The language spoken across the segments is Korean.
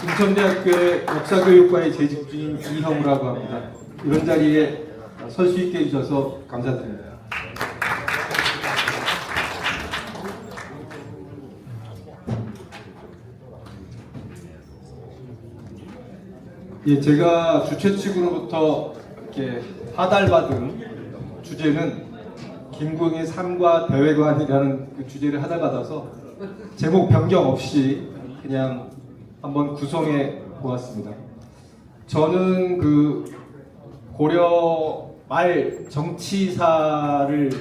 인천대학교의 역사교육과에 재직 중인 이형우라고 합니다. 이런 자리에 설 수 있게 해주셔서 감사드립니다. 예, 제가 주최 측으로부터 이렇게 하달받은 주제는 김구영의 삶과 대외관이라는 그 주제를 하달받아서 제목 변경 없이 그냥 한번 구성해 보았습니다. 저는 그 고려 말 정치사를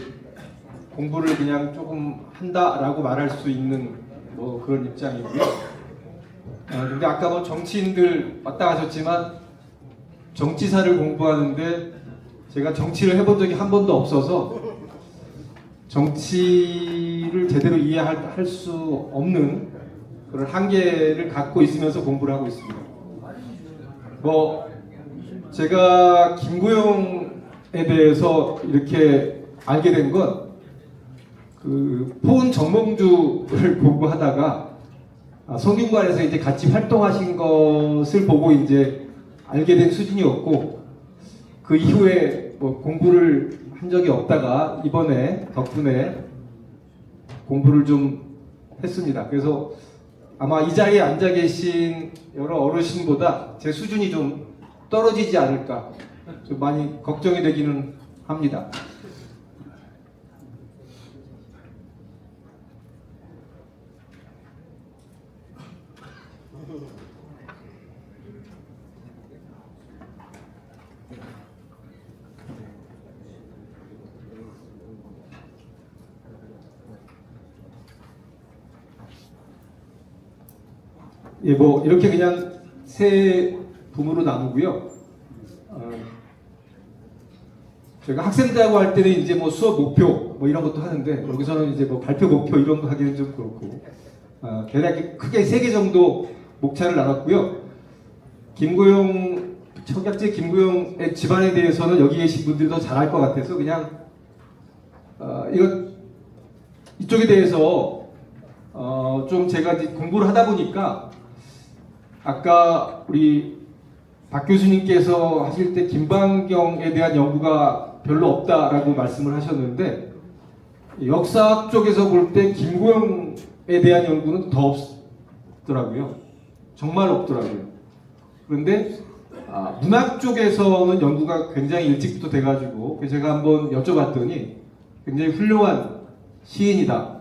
공부를 그냥 조금 한다라고 말할 수 있는 뭐 그런 입장이고요. 근데 아까 뭐 정치인들 왔다 가셨지만 정치사를 공부하는데 제가 정치를 해본 적이 한 번도 없어서 정치를 제대로 이해할 수 없는 그런 한계를 갖고 있으면서 공부를 하고 있습니다. 뭐 제가 김구영에 대해서 이렇게 알게 된 건 그 포은 정몽주를 공부하다가 성균관에서 이제 같이 활동하신 것을 보고 이제 알게 된 수준이었고, 그 이후에 뭐 공부를 한 적이 없다가 이번에 덕분에 공부를 좀 했습니다. 그래서 아마 이 자리에 앉아 계신 여러 어르신보다 제 수준이 좀 떨어지지 않을까 좀 많이 걱정이 되기는 합니다. 예, 뭐 이렇게 그냥 세 부문으로 나누고요. 제가 학생들하고 할 때는 이제 뭐 수업 목표 뭐 이런 것도 하는데, 여기서는 이제 뭐 발표 목표 이런 거 하기는 좀 그렇고, 대략 크게 3개 정도 목차를 나눴고요. 김구영, 청약제 김구영의 집안에 대해서는 여기 계신 분들이 더 잘 알 것 같아서 그냥 이쪽에 대해서 좀 제가 이제 공부를 하다 보니까, 아까 우리 박 교수님께서 하실 때 김방경에 대한 연구가 별로 없다라고 말씀을 하셨는데, 역사학 쪽에서 볼 때 김구영에 대한 연구는 더 없더라고요. 정말 없더라고요. 그런데 문학 쪽에서는 연구가 굉장히 일찍부터 돼가지고 제가 한번 여쭤봤더니 굉장히 훌륭한 시인이다,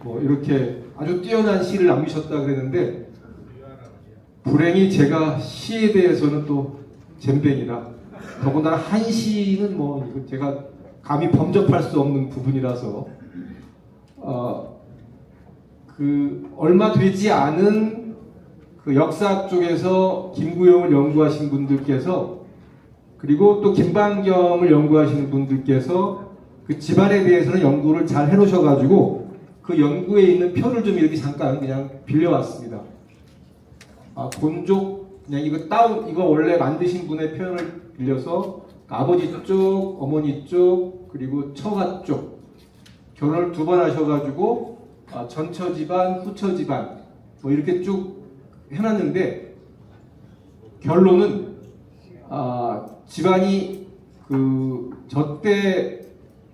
뭐 이렇게 아주 뛰어난 시를 남기셨다 그랬는데, 불행히 제가 시에 대해서는 또 젬병이라, 더군다나 한시는 뭐 제가 감히 범접할 수 없는 부분이라서 그 얼마 되지 않은 그 역사학 쪽에서 김구영을 연구하신 분들께서, 그리고 또 김방경을 연구하시는 분들께서 그 집안에 대해서는 연구를 잘 해놓으셔가지고 그 연구에 있는 표를 좀 이렇게 잠깐 그냥 빌려왔습니다. 본족 그냥 이거 원래 만드신 분의 표현을 빌려서 아버지 쪽, 어머니 쪽, 그리고 처가 쪽 결혼을 2번 하셔가지고 전처 집안, 후처 집안 뭐 이렇게 쭉 해놨는데, 결론은 집안이 저때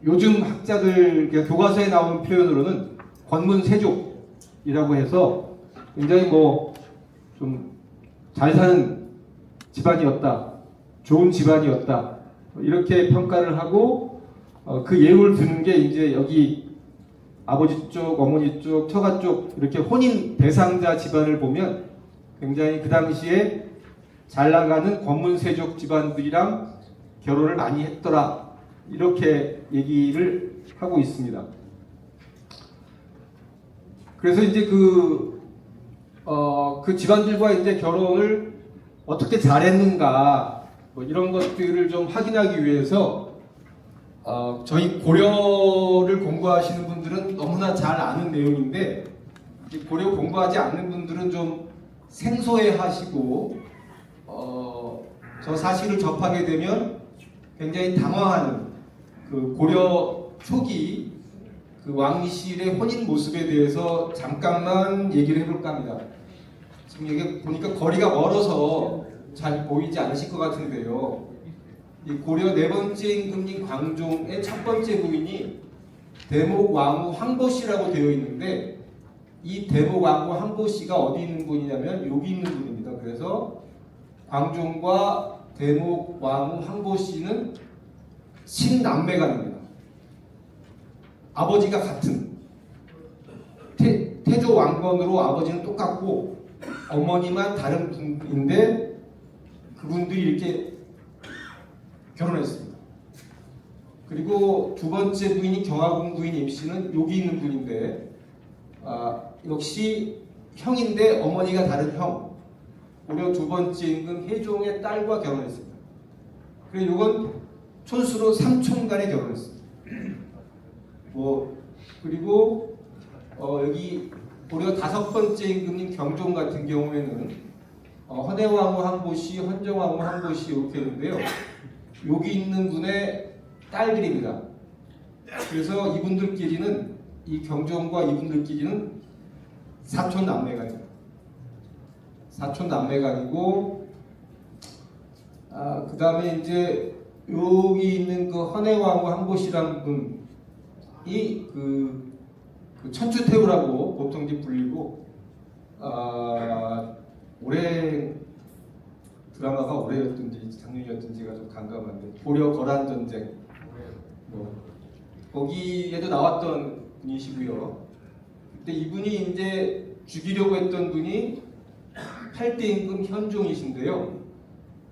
요즘 학자들 교과서에 나오는 표현으로는 권문세족이라고 해서 굉장히 뭐 좀 잘 사는 집안이었다, 좋은 집안이었다 이렇게 평가를 하고, 그 예를 드는 게 이제 여기 아버지 쪽, 어머니 쪽, 처가 쪽 이렇게 혼인 대상자 집안을 보면 굉장히 그 당시에 잘 나가는 권문세족 집안들이랑 결혼을 많이 했더라, 이렇게 얘기를 하고 있습니다. 그래서 이제 그 집안들과 이제 결혼을 어떻게 잘했는가 뭐 이런 것들을 좀 확인하기 위해서 저희 고려를 공부하시는 분들은 너무나 잘 아는 내용인데, 고려 공부하지 않는 분들은 좀 생소해하시고 저 사실을 접하게 되면 굉장히 당황하는 그 고려 초기 그 왕실의 혼인 모습에 대해서 잠깐만 얘기를 해볼까 합니다. 지금 여기 보니까 거리가 멀어서 잘 보이지 않으실 것 같은데요. 이 고려 네 번째 임금님 광종의 첫 번째 부인이 대목 왕후 황보씨라고 되어 있는데, 이 대목 왕후 황보씨가 어디 있는 분이냐면 여기 있는 분입니다. 그래서 광종과 대목 왕후 황보씨는 친남매간입니다. 아버지가 같은 태조 왕건으로 아버지는 똑같고 어머니만 다른 분인데 그분들이 이렇게 결혼했습니다. 그리고 두 번째 부인이 경화궁 부인 임씨는 여기 있는 분인데 역시 형인데 어머니가 다른 형, 고려 두 번째 임금 혜종의 딸과 결혼했습니다. 그리고 이건 촌수로 삼촌간에 결혼했습니다. 그리고 여기 고려 다섯 번째 임금님 경종 같은 경우에는 헌해왕후 황보씨, 헌정왕후 황보씨 이렇게 있는데요. 여기 있는 분의 딸들입니다. 그래서 이분들끼리는, 이 경종과 이분들끼리는 사촌 남매간입니다. 사촌 남매간이고, 그 다음에 이제 여기 있는 그 헌해왕후 황보씨라는 분이 그 천추태후라고 보통 이제 불리고, 올해 드라마가 올해였든지 작년이었든지가 좀 간감한데, 고려 거란 전쟁 거기에도 나왔던 분이시고요. 근데 이분이 이제 죽이려고 했던 분이 8대 임금 현종이신데요.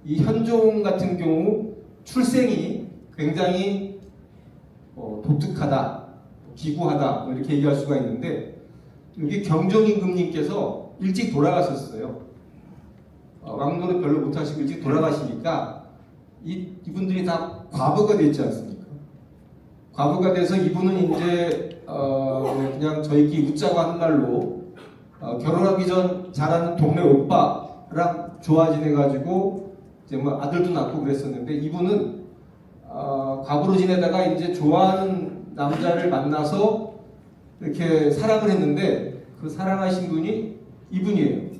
이 현종 같은 경우 출생이 굉장히 독특하다, 기구하다 이렇게 얘기할 수가 있는데, 여기 경종 임금님께서 일찍 돌아가셨어요. 왕노릇 별로 못하시고 일찍 돌아가시니까 이분들이 다 과부가 되지 않습니까? 과부가 돼서 이분은 이제 그냥 저희끼리 웃자고 한 말로 결혼하기 전 잘하는 동네 오빠랑 좋아 지내가지고 이제 뭐 아들도 낳고 그랬었는데, 이분은 과부로 지내다가 이제 좋아하는 남자를 만나서 이렇게 사랑을 했는데, 그 사랑하신 분이 이분이에요.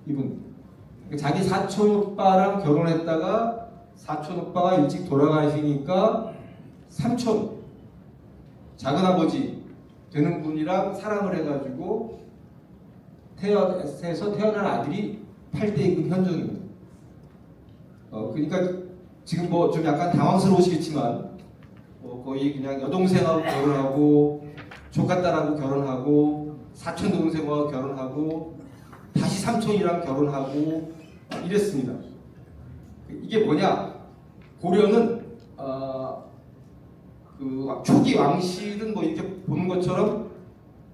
이분. 자기 사촌 오빠랑 결혼했다가 사촌 오빠가 일찍 돌아가시니까 삼촌, 작은아버지 되는 분이랑 사랑을 해가지고 태어나서 태어난 아들이 8대 임금 현종입니다. 그러니까 지금 뭐 좀 약간 당황스러우시겠지만 거의 그냥 여동생하고 결혼하고 조카딸하고 결혼하고 사촌 동생하고 결혼하고 다시 삼촌이랑 결혼하고 이랬습니다. 이게 뭐냐? 고려는 그 초기 왕실은 뭐 이렇게 보는 것처럼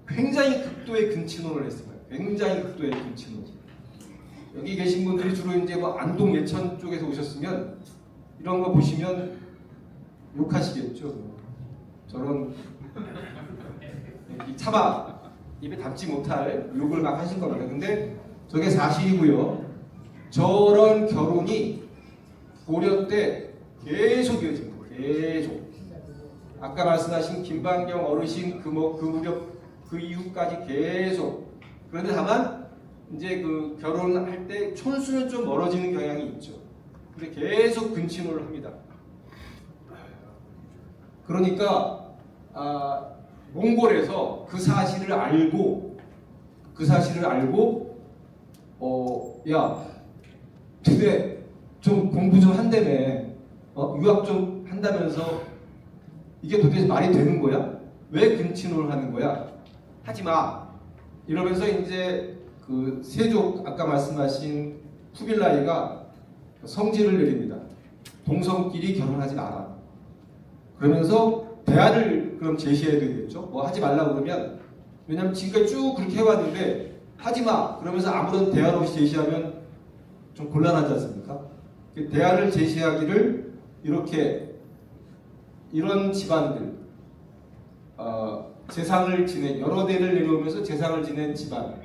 굉장히 극도의 근친혼을 했습니다. 굉장히 극도의 근친혼. 여기 계신 분들이 주로 이제 뭐 안동 예천 쪽에서 오셨으면 이런 거 보시면 욕하시겠죠. 저런 차마 입에 담지 못할 욕을 막 하신 겁니다. 근데 저게 사실이고요. 저런 결혼이 고려 때 계속 이어집니다. 계속. 아까 말씀하신 김반경 어르신 그 무렵 그 이후까지 계속. 그런데 다만 이제 그 결혼할 때 촌수는 좀 멀어지는 경향이 있죠. 근데 계속 근친혼을 합니다. 그러니까 몽골에서 그 사실을 알고 야, 근데 좀 공부 좀 한다며, 유학 좀 한다면서 이게 도대체 말이 되는 거야? 왜 근친혼을 하는 거야? 하지 마. 이러면서 이제 그 세족 아까 말씀하신 쿠빌라이가 성질을 내립니다. 동성끼리 결혼하지 마라. 그러면서 대안을 그럼 제시해야 되겠죠. 뭐 하지 말라고 그러면, 왜냐면 지금까지 쭉 그렇게 해왔는데 하지 마 그러면서 아무런 대안 없이 제시하면 좀 곤란하지 않습니까? 대안을 제시하기를 이렇게 이런 집안들 재상을 지낸 여러 대를 내려오면서 재상을 지낸 집안,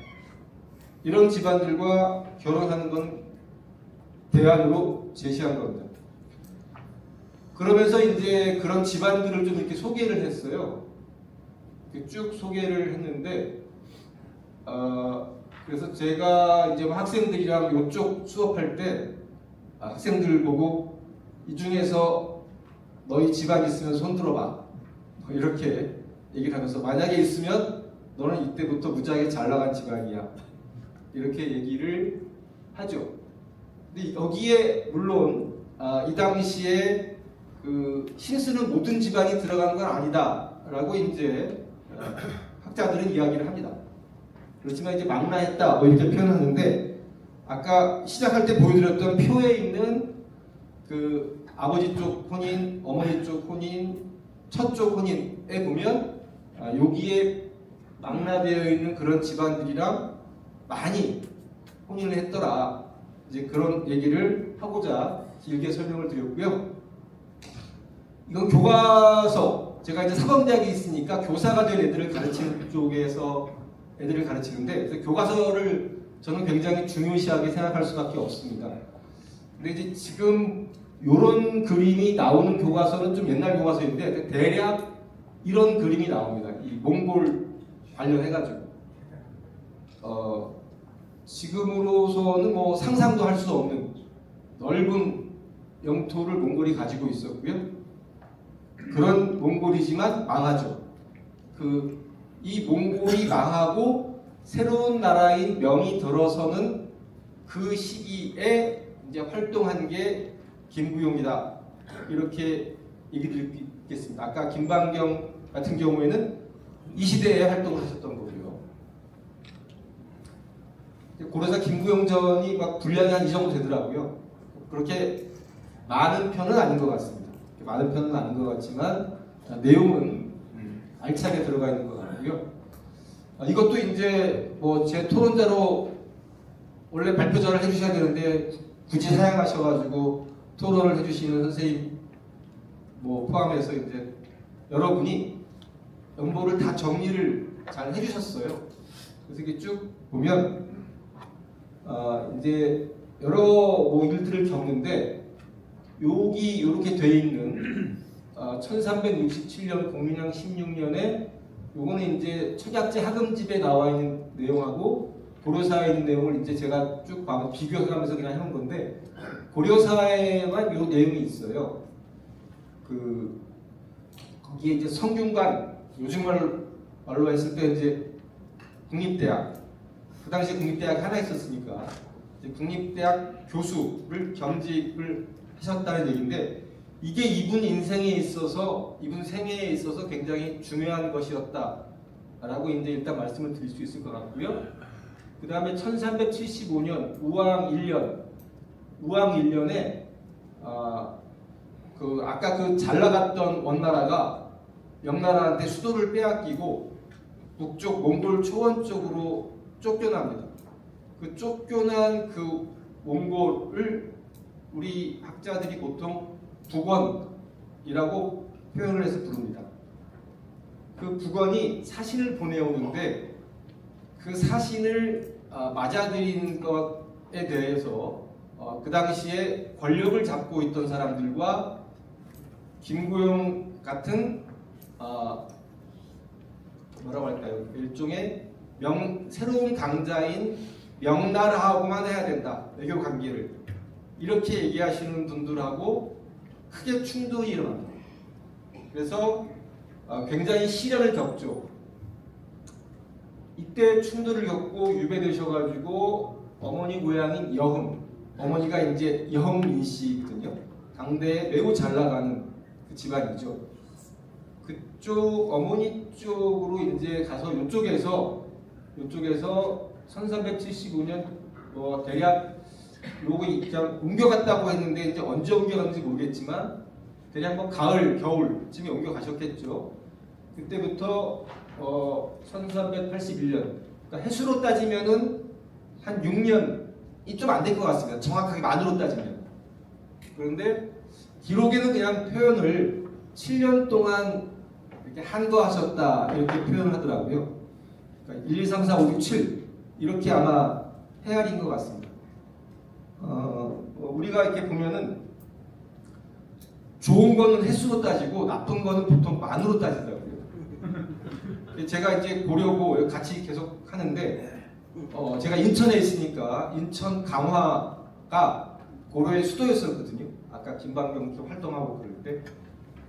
이런 집안들과 결혼하는 건 대안으로 제시한 겁니다. 그러면서 이제 그런 집안들을 좀 이렇게 소개를 했어요. 이렇게 쭉 소개를 했는데 그래서 제가 이제 학생들이랑 이쪽 수업할 때 학생들 보고 이 중에서 너희 집안 있으면 손 들어봐 뭐 이렇게 얘기를 하면서 만약에 있으면 너는 이때부터 무지하게 잘 나간 집안이야 이렇게 얘기를 하죠. 근데 여기에 물론 이 당시에 그 신수는 모든 집안이 들어간 건 아니다라고 이제 학자들은 이야기를 합니다. 그렇지만 이제 망라했다 뭐 이렇게 표현하는데 아까 시작할 때 보여드렸던 표에 있는 그 아버지 쪽 혼인, 어머니 쪽 혼인, 첫 쪽 혼인에 보면 여기에 망라되어 있는 그런 집안들이랑 많이 혼인을 했더라. 이제 그런 얘기를 하고자 길게 설명을 드렸고요. 이건 교과서, 제가 이제 사범대학에 있으니까 교사가 된 애들을 가르치는 쪽에서 애들을 가르치는데 그래서 교과서를 저는 굉장히 중요시하게 생각할 수밖에 없습니다. 근데 이제 지금 이런 그림이 나오는 교과서는 좀 옛날 교과서인데 대략 이런 그림이 나옵니다. 이 몽골 관련해가지고 지금으로서는 뭐 상상도 할 수 없는 넓은 영토를 몽골이 가지고 있었고요. 그런 몽골이지만 망하죠. 이 몽골이 망하고 새로운 나라인 명이 들어서는 그 시기에 이제 활동한 게 김구용이다. 이렇게 얘기 드리겠습니다. 아까 김방경 같은 경우에는 이 시대에 활동을 하셨던 거고요. 고려사 김구용전이 막 분량이 한 이 정도 되더라고요. 그렇게 많은 편은 아닌 것 같습니다. 많은 편은 아닌 것 같지만 내용은 알차게 들어가 있는 것 같고요. 이것도 이제 뭐 제 토론자로 원래 발표자를 해주셔야 되는데 굳이 사양하셔가지고 토론을 해주시는 선생님 뭐 포함해서 이제 여러분이 연보를 다 정리를 잘 해주셨어요. 그래서 이게 쭉 보면 이제 여러 뭐 일들을 겪는데 여기 이렇게 돼 있는 1367년 공민왕 16년에 요거는 이제 청약제 학음집에 나와 있는 내용하고 고려사에 있는 내용을 이제 제가 쭉 비교하면서 그냥 해놓은 건데 고려사에만 요 내용이 있어요. 거기에 이제 성균관 요즘 말로 했을 때 이제 국립대학 그 당시 국립대학 하나 있었으니까 이제 국립대학 교수를 겸직을 하셨다는 얘기인데 이게 이분 인생에 있어서 이분 생애에 있어서 굉장히 중요한 것이었다라고 이제 일단 말씀을 드릴 수 있을 것 같고요. 그 다음에 1375년 우왕 1년에 아까 그 잘 나갔던 원나라가 명나라한테 수도를 빼앗기고 북쪽 몽골 초원 쪽으로 쫓겨납니다. 그 쫓겨난 그 몽골을 우리 학자들이 보통 북원이라고 표현을 해서 부릅니다. 그 북원이 사신을 보내오는데 그 사신을 맞아들이는 것에 대해서 그 당시에 권력을 잡고 있던 사람들과 김구용 같은 뭐라고 할까요? 일종의 새로운 강자인 명나라하고만 해야 된다. 외교 관계를 이렇게 얘기하시는 분들하고 크게 충돌이 일어납니다. 그래서 굉장히 시련을 겪죠. 이때 충돌을 겪고 유배되셔가지고 어머니 고향인 여흥, 어머니가 이제 여흥민 씨거든요. 당대에 매우 잘 나가는 그 집안이죠. 그쪽 어머니 쪽으로 이제 가서 이쪽에서 1375년 대략 요거 입장 옮겨갔다고 했는데 이제 언제 옮겨갔는지 모르겠지만 대략 가을 겨울쯤에 옮겨가셨겠죠. 그때부터 1381년 그러니까 해수로 따지면은 한 6년이 좀 안 될 것 같습니다. 정확하게 만으로 따지면. 그런데 기록에는 그냥 표현을 7년 동안 이렇게 한거하셨다 이렇게 표현하더라고요. 그러니까 1, 2, 3, 4, 5, 6, 7 이렇게 아마 헤아린 것 같습니다. 우리가 이렇게 보면은 좋은 거는 횟수로 따지고 나쁜 거는 보통 만으로 따지더라고요. 제가 이제 보려고 같이 계속 하는데 제가 인천에 있으니까 인천 강화가 고려의 수도였었거든요. 아까 김방병도 활동하고 그럴 때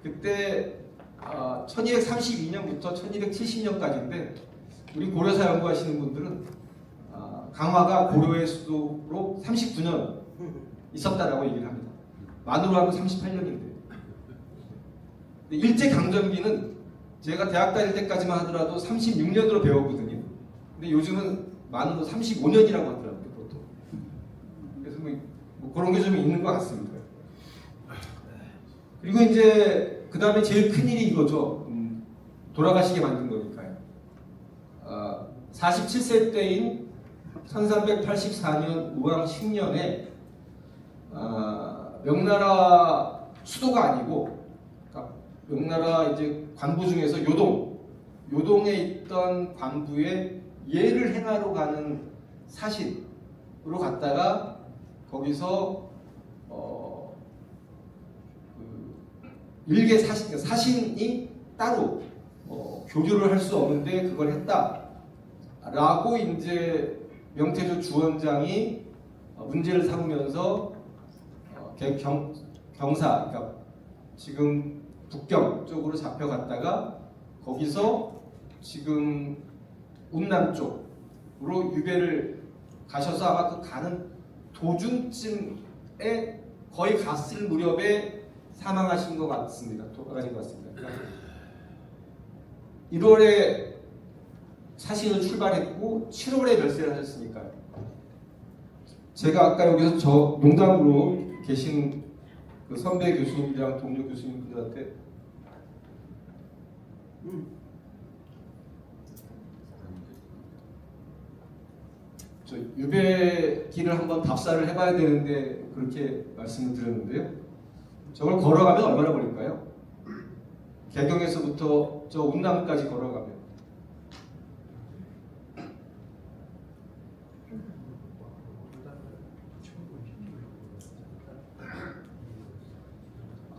그때 1232년부터 1270년까지인데 우리 고려사 연구하시는 분들은 강화가 고려의 수도로 39년 있었다라고 얘기를 합니다. 만으로 하면 38년인데 일제 강점기는 제가 대학 다닐 때까지만 하더라도 36년으로 배웠거든요. 근데 요즘은 만으로 35년이라고 하더라고요, 보통. 그래서 뭐 그런 게 좀 있는 것 같습니다. 그리고 이제 그 다음에 제일 큰 일이 이거죠. 돌아가시게 만든 거니까요. 47세 때인 1384년 우왕 10년에 명나라 수도가 아니고 그러니까 명나라 이제 관부 중에서 요동에 있던 관부에 예를 행하러 가는 사신으로 갔다가 거기서 일개 사신이 따로 교류를 할 수 없는데 그걸 했다라고 이제 명태조 주원장이 문제를 삼으면서 경사, 그러니까 지금 북경 쪽으로 잡혀갔다가 거기서 지금 운남 쪽으로 유배를 가셔서 아마 그 가는 도중쯤에 거의 갔을 무렵에 사망하신 것 같습니다. 돌아가신 것 같습니다. 1월에 사신을 출발했고 7월에 별세를 하셨으니까요. 제가 아까 여기서 저 농담으로 계신 그 선배 교수님이랑 동료 교수님들한테 저 유배길을 한번 답사를 해봐야 되는데 그렇게 말씀을 드렸는데요. 저걸 걸어가면 얼마나 걸릴까요? 개경에서부터 저 운남까지 걸어가면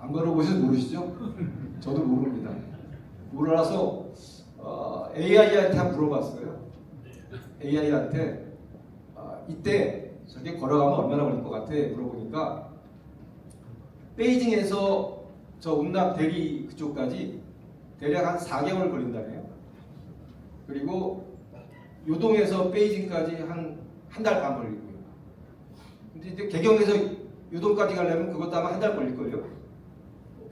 안 걸어보셔서 모르시죠? 저도 모릅니다. 몰라서 AI한테 한번 물어봤어요. AI한테 이때 저게 걸어가면 얼마나 걸릴 것 같아? 물어보니까 베이징에서 저 운남 대리 그쪽까지 대략 한 4개월 걸린다네요. 그리고 요동에서 베이징까지 한 달 반 걸리고요. 근데 이제 개경에서 요동까지 가려면 그것도 아마 한 달 걸릴걸요.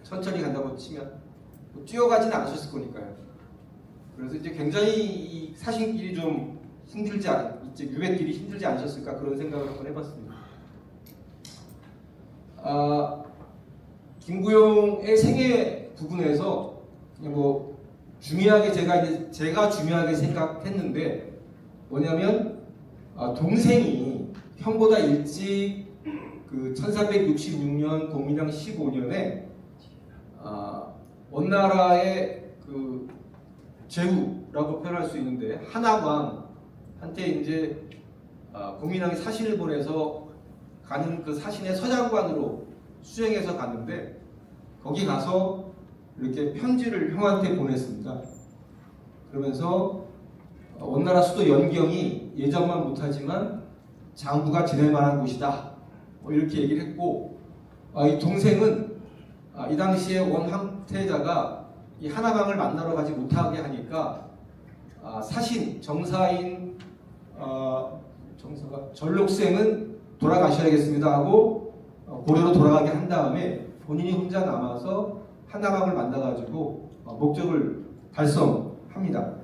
천천히 간다고 치면 뛰어가지는 않으셨을 거니까요. 그래서 이제 굉장히 이 사신길이 좀 힘들지 이제 유배길이 힘들지 않으셨을까 그런 생각을 한번 해봤습니다. 김구용의 생애 부분에서 뭐 중요하게 제가 중요하게 생각했는데 뭐냐면 동생이 형보다 일찍 그 1366년 공민왕 15년에 원나라의 그 제후라고 표현할 수 있는데 한왕한테 이제 공민왕이 사신을 보내서 가는 그 사신의 서장관으로 수행해서 갔는데 거기 가서 이렇게 편지를 형한테 보냈습니다. 그러면서 원나라 수도 연경이 예전만 못하지만 장부가 지낼 만한 곳이다. 이렇게 얘기를 했고 이 동생은 이 당시에 원황태자가 이 하나망을 만나러 가지 못하게 하니까 사신 정사인 전록생은 돌아가셔야겠습니다 하고 고려로 돌아가게 한 다음에 본인이 혼자 남아서 하나망을 만나가지고 목적을 달성합니다.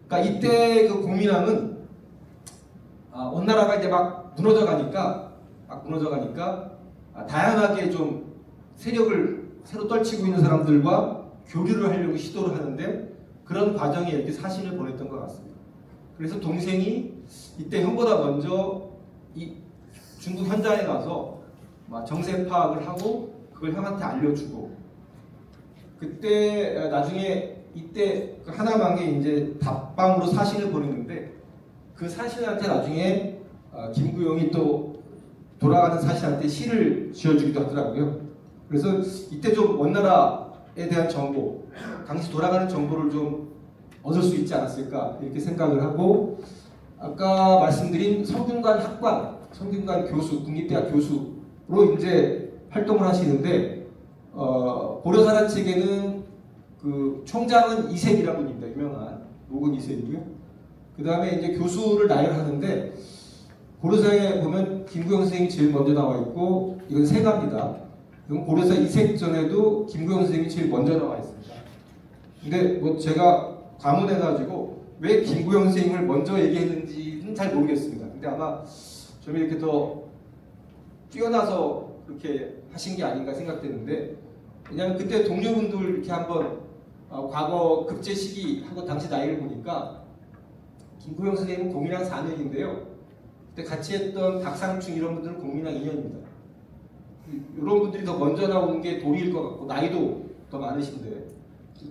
그러니까 이때 그 공민왕은 원나라가 이제 막 무너져 가니까 다양하게 좀 세력을 새로 떨치고 있는 사람들과 교류를 하려고 시도를 하는데 그런 과정에 이렇게 사신을 보냈던 것 같습니다. 그래서 동생이 이때 형보다 먼저 이 중국 현장에 가서 정세 파악을 하고 그걸 형한테 알려주고 그때 나중에 이때 그 하나망에 이제 답방으로 사신을 보냈는데 그 사신한테 나중에 김구용이 또 돌아가는 사신한테 시를 지어주기도 하더라고요. 그래서 이때 좀 원나라에 대한 정보, 당시 돌아가는 정보를 좀 얻을 수 있지 않았을까 이렇게 생각을 하고 아까 말씀드린 성균관 학관, 성균관 교수, 국립대학 교수로 이제 활동을 하시는데 고려사란 책에는 그 총장은 이색이라고 합니다. 유명한 노근 이색이고요. 그 다음에 이제 교수를 나열하는데 고려사에 보면 김구영 선생님이 제일 먼저 나와 있고 이건 세가입니다. 이건 고려사 이색전에도 김구영 선생님이 제일 먼저 나와 있습니다. 근데 뭐 제가 과문해가지고 왜 김구영 선생님을 먼저 얘기했는지는 잘 모르겠습니다. 근데 아마 좀 이렇게 더 뛰어나서 그렇게 하신 게 아닌가 생각되는데, 왜냐하면 그때 동료분들 이렇게 한번 과거 급제 시기하고 당시 나이를 보니까 김구영 선생님은 공인왕 4년인데요. 그때 같이 했던 박상충 이런 분들은 공인왕 2년입니다. 이런 분들이 더 먼저 나오는 게 도리일 것 같고 나이도 더 많으신데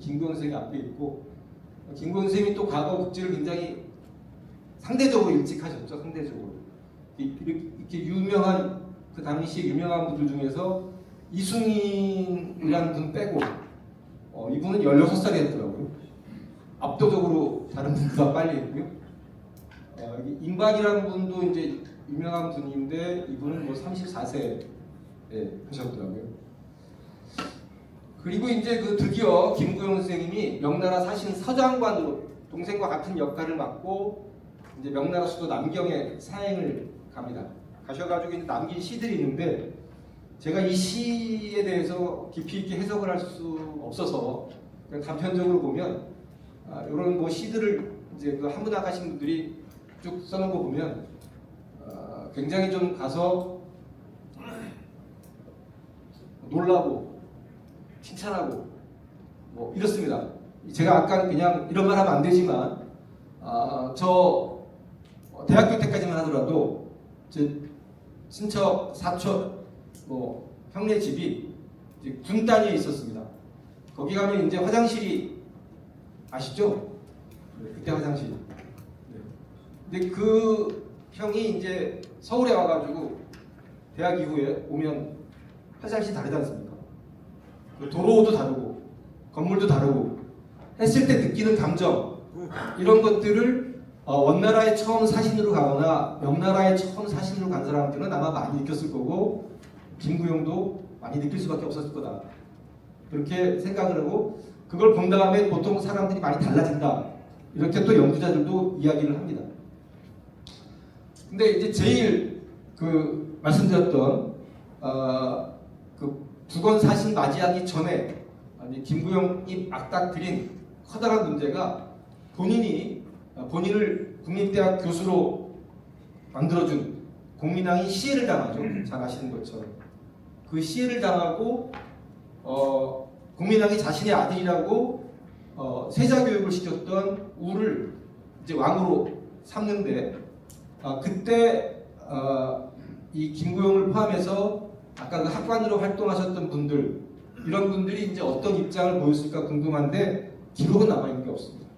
김구영 선생님이 앞에 있고, 김구영 선생님이 또 과거 급제를 굉장히 상대적으로 일찍 하셨죠. 상대적으로 이렇게 유명한 그 당시에 유명한 분들 중에서 이승인이라는 분 빼고 이분은 16살에 했더라고요. 압도적으로 다른 분보다 빨리 했고요. 임박이라는 분도 이제 유명한 분인데 이분은 뭐 34세에 하셨더라고요. 그리고 이제 그 드디어 김구영 선생님이 명나라 사신 서장관으로 동생과 같은 역할을 맡고 이제 명나라 수도 남경에 사행을 갑니다. 가셔가지고 이제 남긴 시들이 있는데 제가 이 시에 대해서 깊이 있게 해석을 할 수 없어서 그냥 단편적으로 보면 이런 뭐 시들을 이제 그 한문학 하신 분들이 쭉 써놓은 거 보면 굉장히 좀 가서 놀라고 칭찬하고 뭐 이렇습니다. 제가 아까 그냥 이런 말 하면 안 되지만 저 대학교 때까지만 하더라도 제 친척 사촌 뭐 형네 집이 이제 군 단위에 있었습니다. 거기 가면 이제 화장실이 아시죠? 네, 그때 화장실. 네. 근데 그 형이 이제 서울에 와가지고 대학 이후에 오면 화장실 다르지 않습니까? 도로도 다르고 건물도 다르고 했을 때 느끼는 감정 이런 것들을 원나라에 처음 사신으로 가거나 명나라에 처음 사신으로 간 사람들은 아마 많이 느꼈을 거고 김구영도 많이 느낄 수밖에 없었을 거다. 그렇게 생각을 하고 그걸 본 다음에 보통 사람들이 많이 달라진다. 이렇게 또 연구자들도 이야기를 합니다. 근데 이제 제일 그 말씀드렸던 그 두건 사신 맞이하기 전에 김구영이 악닥들인 커다란 문제가 본인을 국립대학 교수로 만들어준 공민왕이 시해를 당하죠. 잘 아시는 것처럼. 그 시해를 당하고 공민왕이 자신의 아들이라고 세자교육을 시켰던 우를 이제 왕으로 삼는데 그때 이 김구영을 포함해서 아까 그 학관으로 활동하셨던 분들 이런 분들이 이제 어떤 입장을 보였을까 궁금한데 기록은 남아있는 게 없습니다.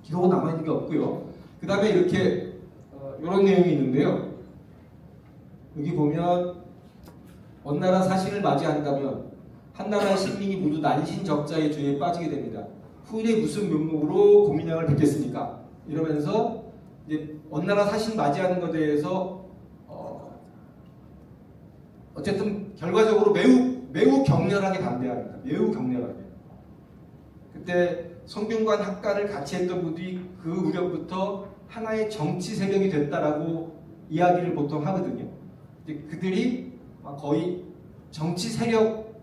기록은 남아있는 게 없고요. 그 다음에 이렇게 이런 내용이 있는데요. 여기 보면 원나라 사신을 맞이한다면 한나라의 식민이 모두 난신적자의 죄에 빠지게 됩니다. 후일에 무슨 면목으로 공민왕을 뵙겠습니까? 이러면서 이제 원나라 사신 맞이하는 것에 대해서 어쨌든 결과적으로 매우 격렬하게 반대합니다. 매우 격렬하게. 그때 성균관 학관을 같이 했던 분들이 그 무렵부터 하나의 정치 세력이 됐다라고 이야기를 보통 하거든요. 이제 그들이 거의 정치 세력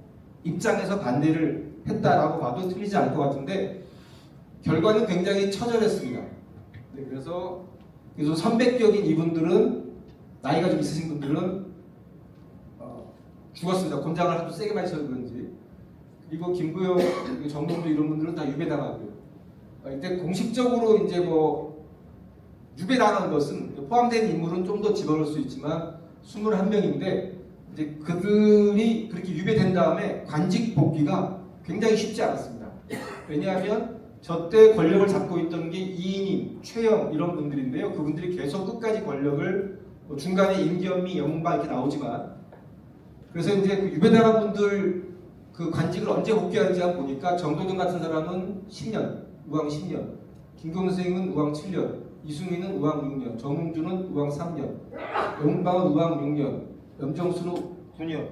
입장에서 반대를 했다라고 봐도 틀리지 않을 것 같은데 결과는 굉장히 처절했습니다. 네, 그래서 선배격인 이분들은 나이가 좀 있으신 분들은 죽었습니다. 곤장을 하도 세게 맞으셔서 그런지. 그리고 김구영, 정동주 이런 분들은 다 유배당하고요. 이때 공식적으로 이제 뭐 유배당한 것은 포함된 인물은 좀 더 집어넣을 수 있지만 21명인데 이제 그들이 그렇게 유배된 다음에 관직 복귀가 굉장히 쉽지 않았습니다. 왜냐하면 저때 권력을 잡고 있던 게 이인임, 최영 이런 분들인데요. 그분들이 계속 끝까지 권력을 중간에 임기현미, 영웅방 이렇게 나오지만 그래서 이제 그 유배당한 분들 그 관직을 언제 복귀하는지 보니까 정도전 같은 사람은 10년, 우왕 10년, 김구영 선생님은 우왕 7년, 이수민은 우왕 6년, 정웅주는 우왕 3년, 영방은 우왕 6년, 염정수는 9년.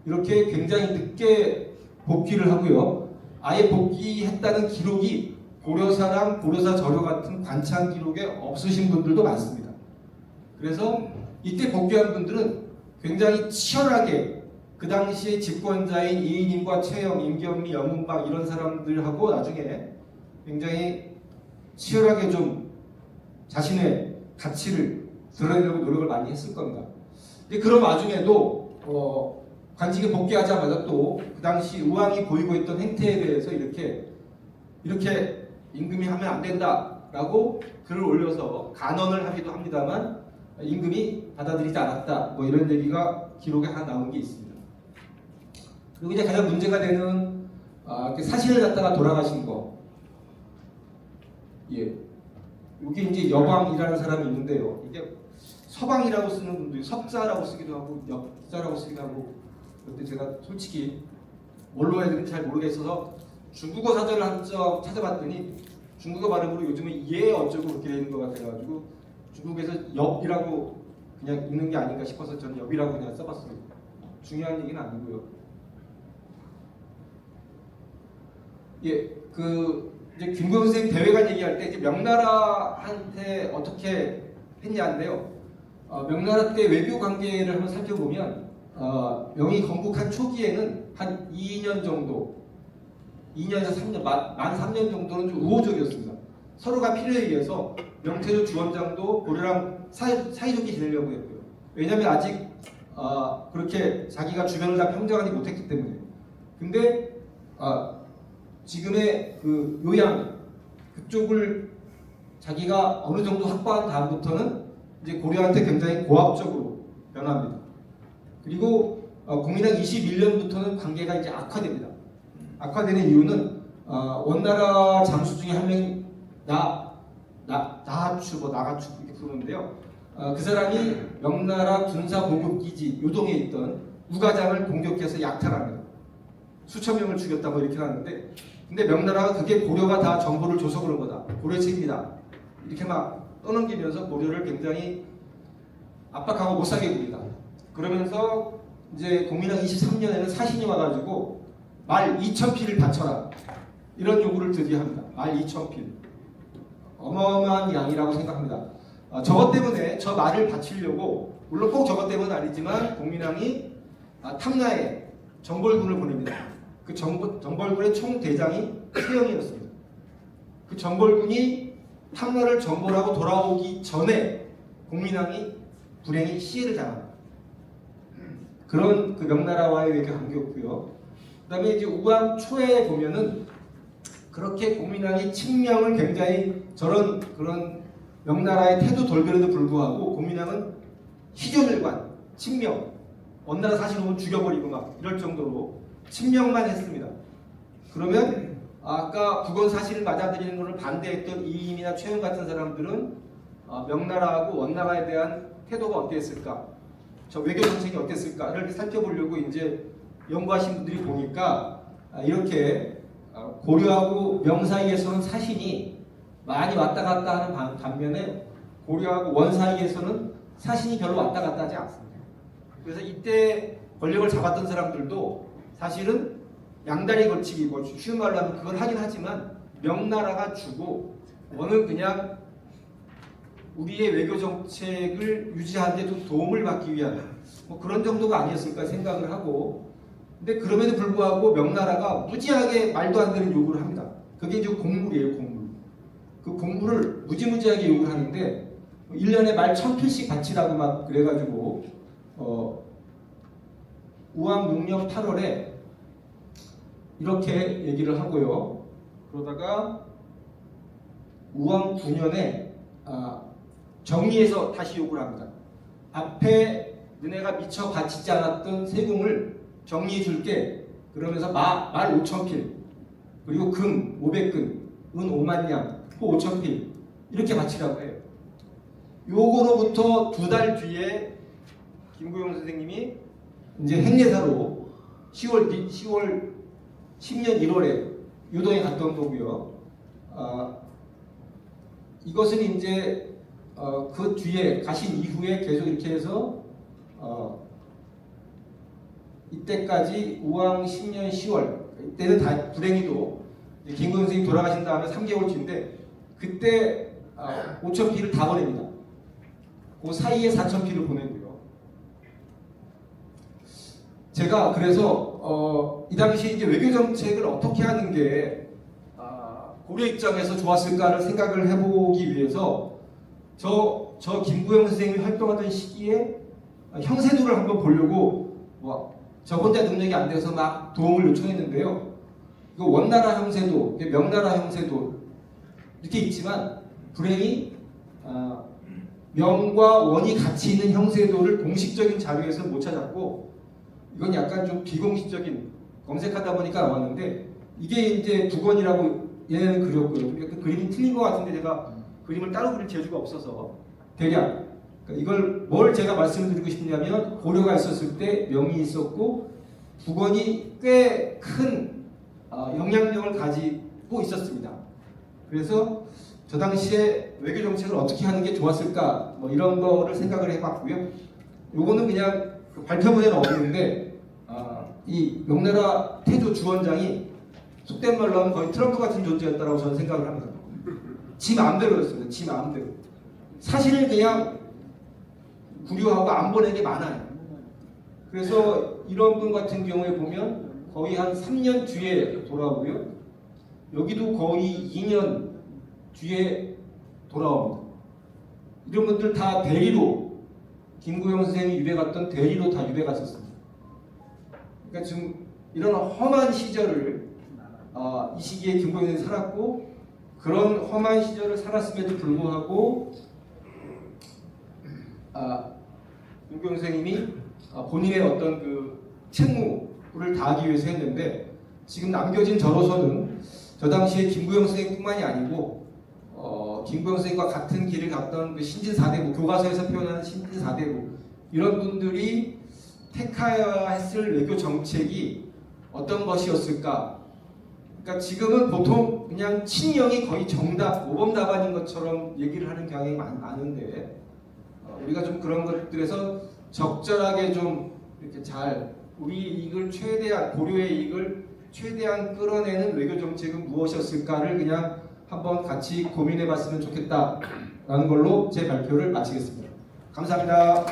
이렇게 굉장히 늦게 복귀를 하고요. 아예 복귀했다는 기록이 고려사랑 고려사 저료 같은 관창 기록에 없으신 분들도 많습니다. 그래서 이때 복귀한 분들은 굉장히 치열하게 그 당시에 집권자인 이인임과 최영, 임경미, 영웅박 이런 사람들하고 나중에 굉장히 치열하게 좀 자신의 가치를 드러내려고 노력을 많이 했을 겁니다. 근데 그런 와중에도 관직에 복귀하자마자 또 그 당시 우왕이 보이고 있던 행태에 대해서 이렇게 임금이 하면 안 된다라고 글을 올려서 간언을 하기도 합니다만 임금이 받아들이지 않았다. 뭐 이런 얘기가 기록에 하나 나온 게 있습니다. 그리고 이제 가장 문제가 되는 사신을 갖다가 돌아가신 거. 예. 여기 이제 여방이라는 사람이 있는데요. 이게 서방이라고 쓰는 분들이 석자라고 쓰기도 하고 역자라고 쓰기도 하고 그때 제가 솔직히 뭘로 해야 되는지 잘 모르겠어서 중국어 사전을 한번 찾아봤더니 중국어 발음으로 요즘은 예 어쩌고 그렇게 되는 것 같아가지고 중국에서 엽이라고 그냥 읽는 게 아닌가 싶어서 저는 엽이라고 그냥 써봤어요. 중요한 얘기는 아니고요. 예, 이제 김구영 선생님 대회관 얘기할 때 이제 명나라한테 어떻게 했냐인데요. 명나라 때 외교 관계를 한번 살펴보면 명이 건국한 초기에는 한 2년 정도, 2년에서 3년, 만 3년 정도는 좀 우호적이었습니다. 서로가 필요에 의해서 명태조 주원장도 고려랑 사이좋게 지내려고 했고요. 왜냐하면 아직 그렇게 자기가 주변을 다 평정하지 못했기 때문에. 근데 지금의 그 요양 그쪽을 자기가 어느 정도 확보한 다음부터는 이제 고려한테 굉장히 고압적으로 변합니다. 그리고 공인왕 21년부터는 관계가 이제 악화됩니다. 악화되는 이유는 원나라 장수 중에 한 명이 나하추 나가추 이렇게 부르는데요. 그 사람이 명나라 군사 보급기지 요동에 있던 우가장을 공격해서 약탈합니다. 수천 명을 죽였다고 이렇게 하는데, 근데 명나라가 그게 고려가 다 정보를 줘서 그런 거다. 고려 책임이다. 이렇게 막 떠넘기면서 고려를 굉장히 압박하고 못 사게 굽니다. 그러면서 이제 공민왕 23년에는 사신이 와가지고 말 2,000필을 바쳐라. 이런 요구를 드디어 합니다. 말 2,000필. 어마어마한 양이라고 생각합니다. 저것 때문에 저 말을 바치려고, 물론 꼭 저것 때문은 아니지만 공민왕이 탐나에 정벌군을 보냅니다. 그 정벌군의 총대장이 최영이었습니다. 그 정벌군이 탐나를 정벌하고 돌아오기 전에 공민왕이 불행히 시해를 당합니다. 그런 그 명나라와의 외교 관계였고요. 그 다음에 이제 우왕 초에 보면은 그렇게 공민왕이 칙명을 굉장히 그런 명나라의 태도 돌변에도 불구하고 공민왕은 희조멸관, 칙명, 원나라 사신 오면 죽여버리고 막 이럴 정도로 칙명만 했습니다. 그러면 아까 북원 사실을 맞아들이는 것을 반대했던 이임이나 최영 같은 사람들은 명나라하고 원나라에 대한 태도가 어땠을까? 저 외교 정책이 어땠을까? 이렇게 살펴보려고 이제 연구하신 분들이 보니까 이렇게 고려하고 명 사이에서는 사신이 많이 왔다 갔다 하는 반면에 고려하고 원 사이에서는 사신이 별로 왔다 갔다 하지 않습니다. 그래서 이때 권력을 잡았던 사람들도 사실은 양다리 걸치기, 뭐 쉬운 말로 하면 그걸 하긴 하지만 명나라가 주고 원은 그냥 우리의 외교 정책을 유지하는 데 좀 도움을 받기 위한 뭐 그런 정도가 아니었을까 생각을 하고, 근데 그럼에도 불구하고 명나라가 무지하게 말도 안 되는 요구를 합니다. 그게 이제 공물이에요, 공물. 그 공물을 무지무지하게 요구를 하는데 1년에 말 1,000필씩 바치라고 막 그래가지고 우왕 6년 8월에 이렇게 얘기를 하고요. 그러다가 우왕 9년에 정리해서 다시 요구를 합니다. 앞에 너네가 미처 바치지 않았던 세금을 정리해 줄게. 그러면서 말 5,000필, 그리고 금 500근, 은 5만 양, 호 5,000필 이렇게 바치라고 해요. 요거로부터 2달 뒤에 김구영 선생님이 이제 행례사로 10년 1월에 유동에 갔던 거고요. 이것은 이제 그 뒤에 가신 이후에 계속 이렇게 해서 이때까지 우왕 10년 10월 이때는 다 불행히도 김구영 선생님 돌아가신 다음에 3개월 뒤인데 그때 5,000피를 다 보냅니다. 그 사이에 4,000피를 보내고요. 제가 그래서 이 당시 이제 외교 정책을 어떻게 하는 게 고려 입장에서 좋았을까를 생각을 해보기 위해서 저 김구영 선생님이 활동하던 시기에 형세도를 한번 보려고 저 혼자 능력이 안 돼서 막 도움을 요청했는데요. 이거 원나라 형세도, 명나라 형세도 이렇게 있지만 불행히 명과 원이 같이 있는 형세도를 공식적인 자료에서 못 찾았고 이건 약간 좀 비공식적인 검색하다 보니까 나왔는데 이게 이제 두권이라고 얘는 그렸고요. 약간 그림이 틀린 것 같은데 제가 그림을 따로 그릴 재주가 없어서 대략 이걸 뭘 제가 말씀드리고 싶냐면 고려가 있었을 때 명이 있었고 두권이 꽤 큰 영향력을 가지고 있었습니다. 그래서 저 당시에 외교 정책을 어떻게 하는 게 좋았을까 뭐 이런 거를 생각을 해봤고요. 요거는 그냥 그 발표문에는 없는데 이 명나라 태조 주원장이 속된 말로 하면 거의 트럼프 같은 존재였다고 저는 생각을 합니다. 지 마음대로였습니다. 지 마음대로. 사실은 그냥 구려하고 안 보낸 게 많아요. 그래서 이런 분 같은 경우에 보면 거의 한 3년 뒤에 돌아오고요. 여기도 거의 2년 뒤에 돌아옵니다. 이런 분들 다 대리로 김구영 선생님이 유배 갔던 대리로 다 유배 갔었습니다. 그러니까 지금 이런 험한 시절을 이 시기에 김구영 선생님이 살았고 그런 험한 시절을 살았음에도 불구하고 김구영 선생님이 본인의 어떤 그 책무를 다하기 위해서 했는데 지금 남겨진 저로서는 저 당시에 김구영 선생님뿐만이 아니고 김구영 선생님과 같은 길을 갔던 그 신진사대부 교과서에서 표현하는 신진사대부 이런 분들이 택하여야 했을 외교 정책이 어떤 것이었을까? 그러니까 지금은 보통 그냥 친형이 거의 정답, 모범 답안인 것처럼 얘기를 하는 경향이 많은데 우리가 좀 그런 것들에서 적절하게 좀 이렇게 잘 우리 이익을 최대한 고려의 이익을 최대한 끌어내는 외교 정책은 무엇이었을까를 그냥 한번 같이 고민해봤으면 좋겠다라는 걸로 제 발표를 마치겠습니다. 감사합니다.